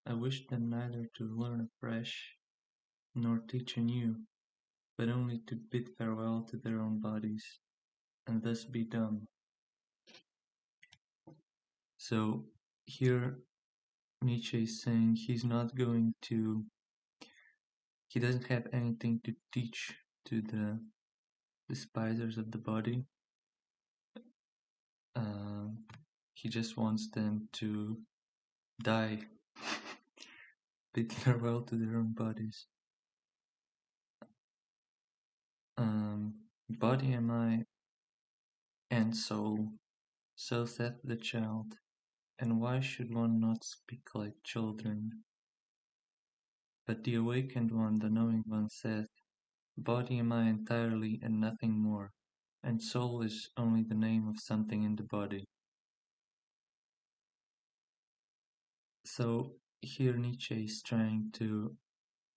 I wish them neither to learn afresh, nor teach anew, but only to bid farewell to their own bodies, and thus be dumb. So here Nietzsche is saying he doesn't have anything to teach to the despisers of the body. He just wants them to die, bid farewell to their own bodies. Body am I, and soul, so saith the child, and why should one not speak like children? But the awakened one, the knowing one, saith, Body am I entirely and nothing more, and soul is only the name of something in the body. So here Nietzsche is trying to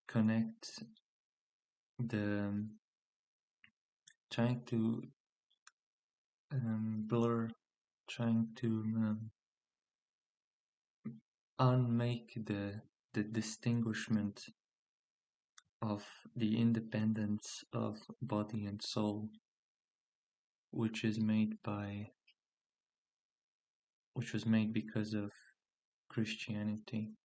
connect trying to blur, trying to unmake the distinguishment of the independence of body and soul, which was made because of Christianity.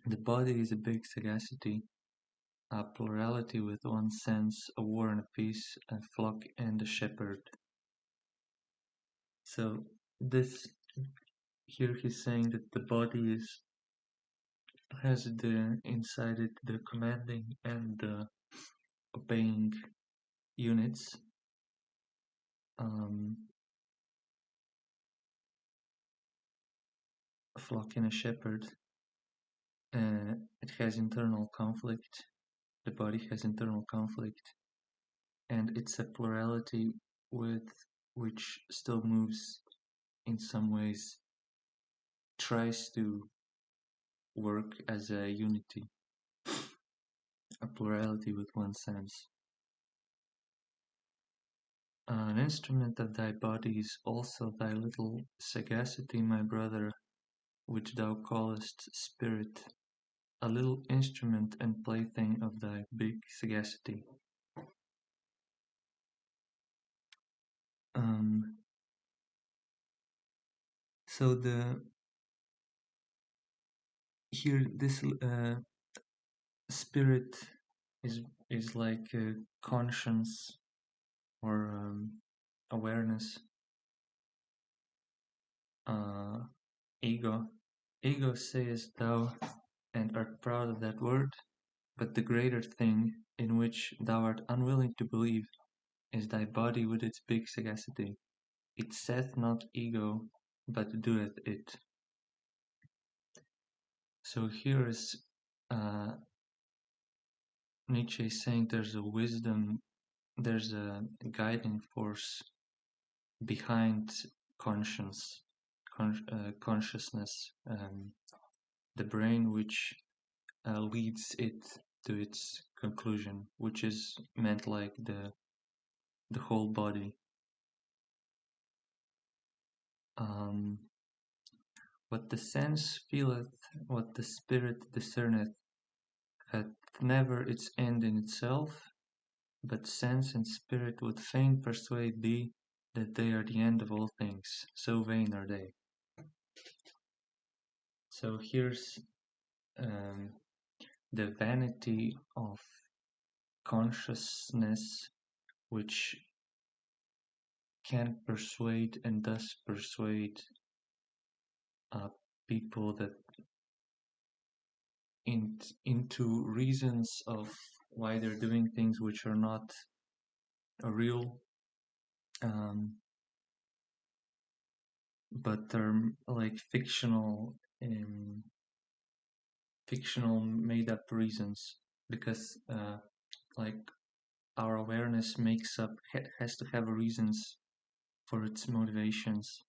The body is a big sagacity, a plurality with one sense, a war and a peace, a flock and a shepherd. So this here he's saying that the body has inside it the commanding and the obeying units. A flock and a shepherd. It has internal conflict. The body has internal conflict, and it's a plurality with which still moves in some ways, tries to work as a unity, a plurality with one sense. An instrument of thy body is also thy little sagacity, my brother, which thou callest spirit, a little instrument and plaything of thy big sagacity. So this spirit is like conscience or awareness. Ego sayest thou, and art proud of that word, but the greater thing, in which thou art unwilling to believe, is thy body with its big sagacity. It saith not ego, but doeth it. So here is Nietzsche saying there's a wisdom, there's a guiding force behind consciousness, the brain which leads it to its conclusion, which is meant like the whole body. What the sense feeleth, what the spirit discerneth, hath never its end in itself, but sense and spirit would fain persuade thee that they are the end of all things, so vain are they. So here's the vanity of consciousness, which can persuade and does persuade people that into reasons of why they're doing things which are not real, but they're like fictional made up reasons, because like our awareness has to have reasons for its motivations,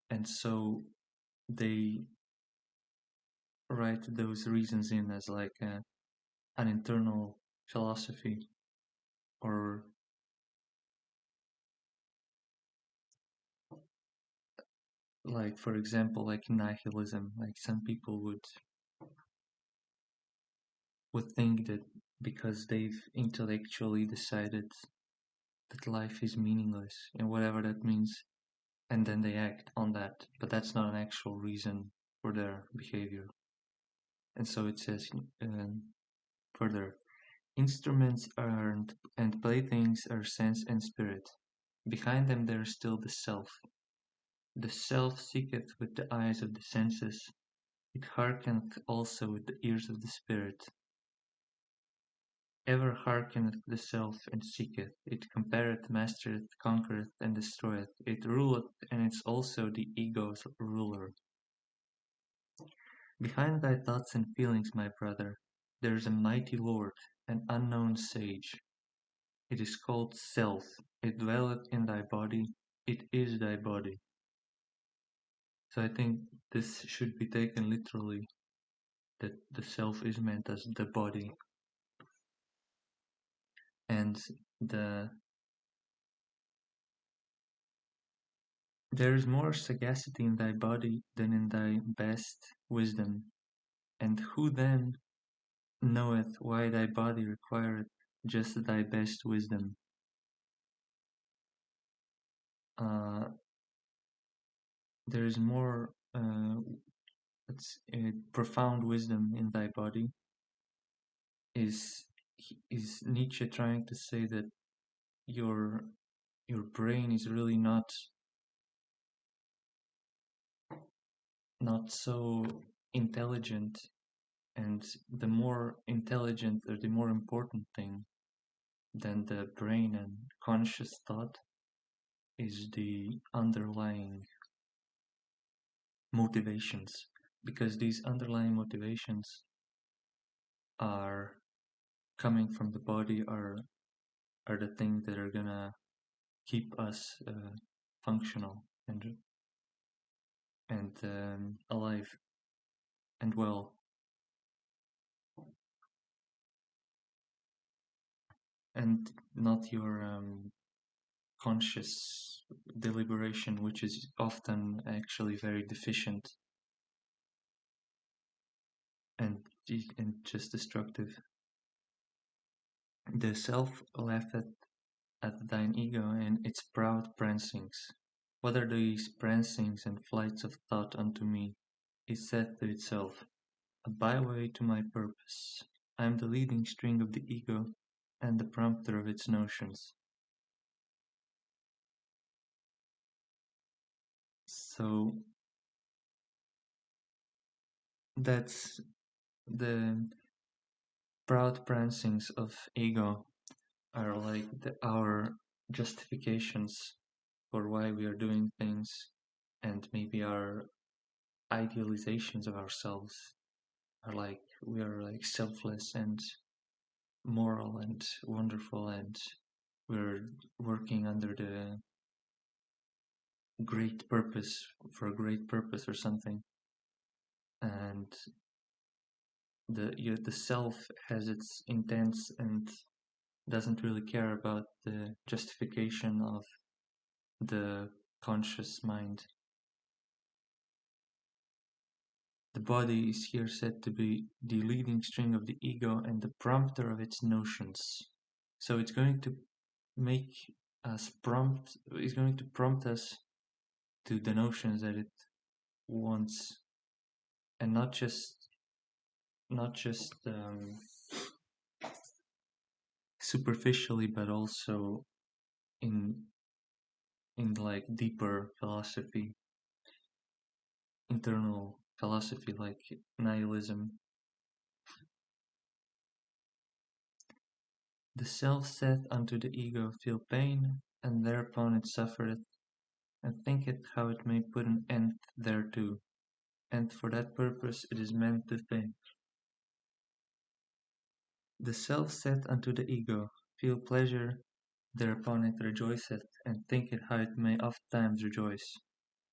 and so they write those reasons in as like an internal philosophy or like for example, like nihilism. Like some people would think that because they've intellectually decided that life is meaningless and whatever that means, and then they act on that, but that's not an actual reason for their behavior. And so it says further, instruments and playthings are sense and spirit. Behind them there is still the self. The self seeketh with the eyes of the senses, it hearkeneth also with the ears of the spirit. Ever hearkeneth the self and seeketh, it compareth, mastereth, conquereth, and destroyeth, it ruleth, and is also the ego's ruler. Behind thy thoughts and feelings, my brother, there is a mighty lord, an unknown sage. It is called self, it dwelleth in thy body, it is thy body. So I think this should be taken literally, that the self is meant as the body, and there is more sagacity in thy body than in thy best wisdom. And who then knoweth why thy body requireth just thy best wisdom? Uh, there is more profound wisdom in thy body. Is Nietzsche trying to say that your brain is really not so intelligent, and the more intelligent or the more important thing than the brain and conscious thought is the underlying motivations, because these underlying motivations are coming from the body, are the things that are gonna keep us functional and alive and well, and not your conscious deliberation, which is often actually very deficient and just destructive. The self laugheth at thine ego and its proud prancings. What are these prancings and flights of thought unto me? It saith to itself, a byway to my purpose. I am the leading string of the ego and the prompter of its notions. So that's the proud prancings of ego are like our justifications for why we are doing things, and maybe our idealizations of ourselves are like we are like selfless and moral and wonderful, and we're working under the great purpose for a great purpose or something, and the self has its intents and doesn't really care about the justification of the conscious mind. The body is here said to be the leading string of the ego and the prompter of its notions. So it's going to make it's going to prompt us to the notions that it wants, and not just superficially, but also in like deeper philosophy, internal philosophy like nihilism. The self saith unto the ego, feel pain, and thereupon it suffereth, and thinketh how it may put an end thereto, and for that purpose it is meant to think. The self saith unto the ego, feel pleasure, thereupon it rejoiceth, and thinketh how it may oft times rejoice,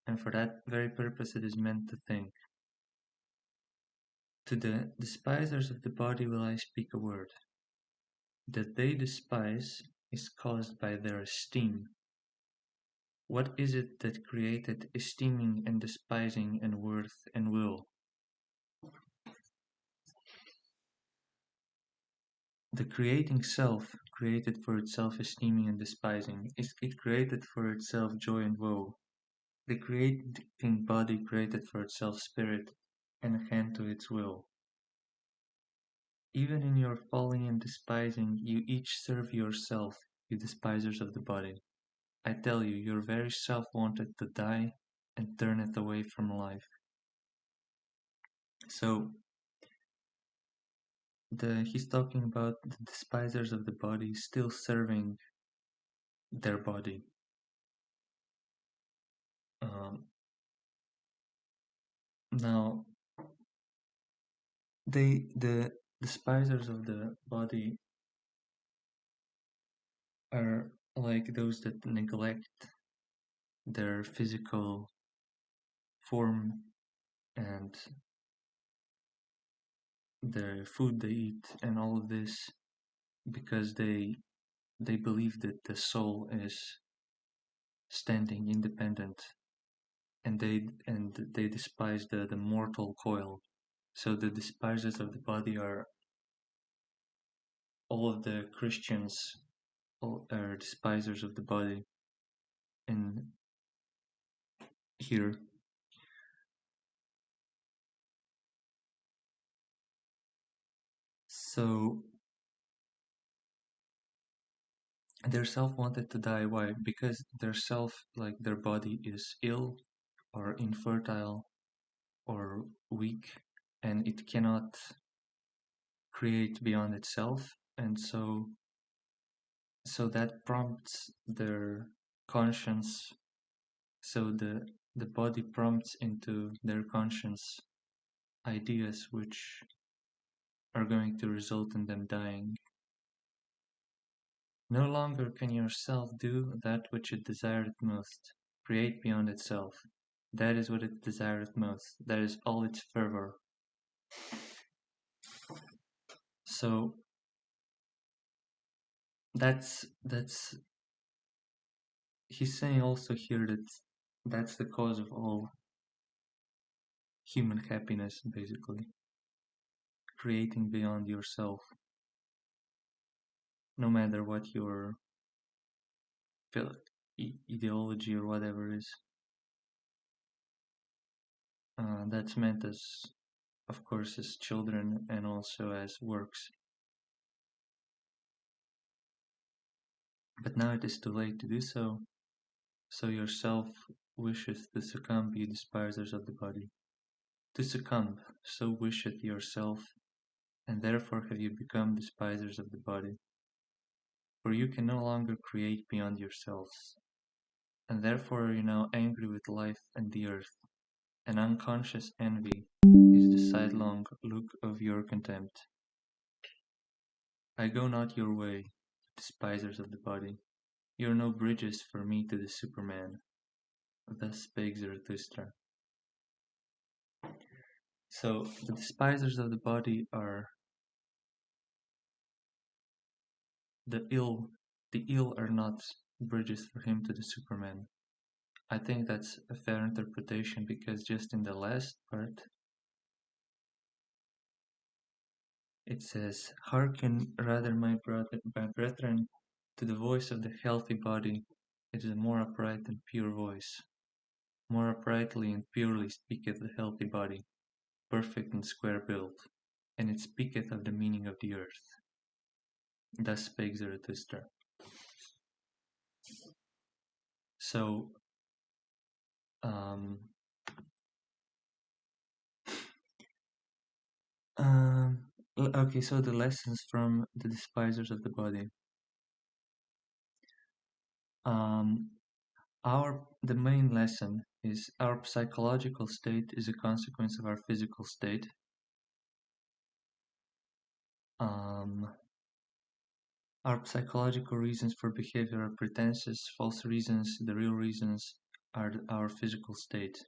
and for that very purpose it is meant to think. To the despisers of the body will I speak a word. That they despise is caused by their esteem. What is it that created esteeming and despising and worth and will? The creating self created for itself esteeming and despising. It created for itself joy and woe. The creating body created for itself spirit and a hand to its will. Even in your falling and despising, you each serve yourself, you despisers of the body. I tell you, your very self wanted to die and turneth away from life. So, he's talking about the despisers of the body still serving their body. Now, the despisers of the body are like those that neglect their physical form and the food they eat and all of this because they believe that the soul is standing independent and they despise the mortal coil. So the despisers of the body are all of the Christians are despisers of the body in here. So their self wanted to die. Why? Because their self, like their body, is ill or infertile or weak, and it cannot create beyond itself, and so that prompts their conscience. So the body prompts into their conscience ideas which are going to result in them dying. No longer can yourself do that which it desireth most, create beyond itself. That is what it desireth most, that is all its fervor. So that's he's saying also here that that's the cause of all human happiness, basically. Creating beyond yourself. No matter what your ideology or whatever is. That's meant as, of course, as children and also as works. But now it is too late to do so. So yourself wisheth to succumb, you despisers of the body. To succumb, so wisheth yourself, and therefore have you become despisers of the body. For you can no longer create beyond yourselves, and therefore are you now angry with life and the earth, and unconscious envy is the sidelong look of your contempt. I go not your way, despisers of the body. You are no bridges for me to the Superman. Thus spake Zarathustra. So the despisers of the body are the ill. The ill are not bridges for him to the Superman. I think that's a fair interpretation because just in the last part it says, "Hearken rather, my brethren, to the voice of the healthy body. It is a more upright and pure voice. More uprightly and purely speaketh the healthy body, perfect and square built, and it speaketh of the meaning of the earth." Thus spake Zarathustra. So, okay, so the lessons from the despisers of the body. The main lesson is our psychological state is a consequence of our physical state. Our psychological reasons for behavior are pretenses, false reasons. The real reasons are our physical state.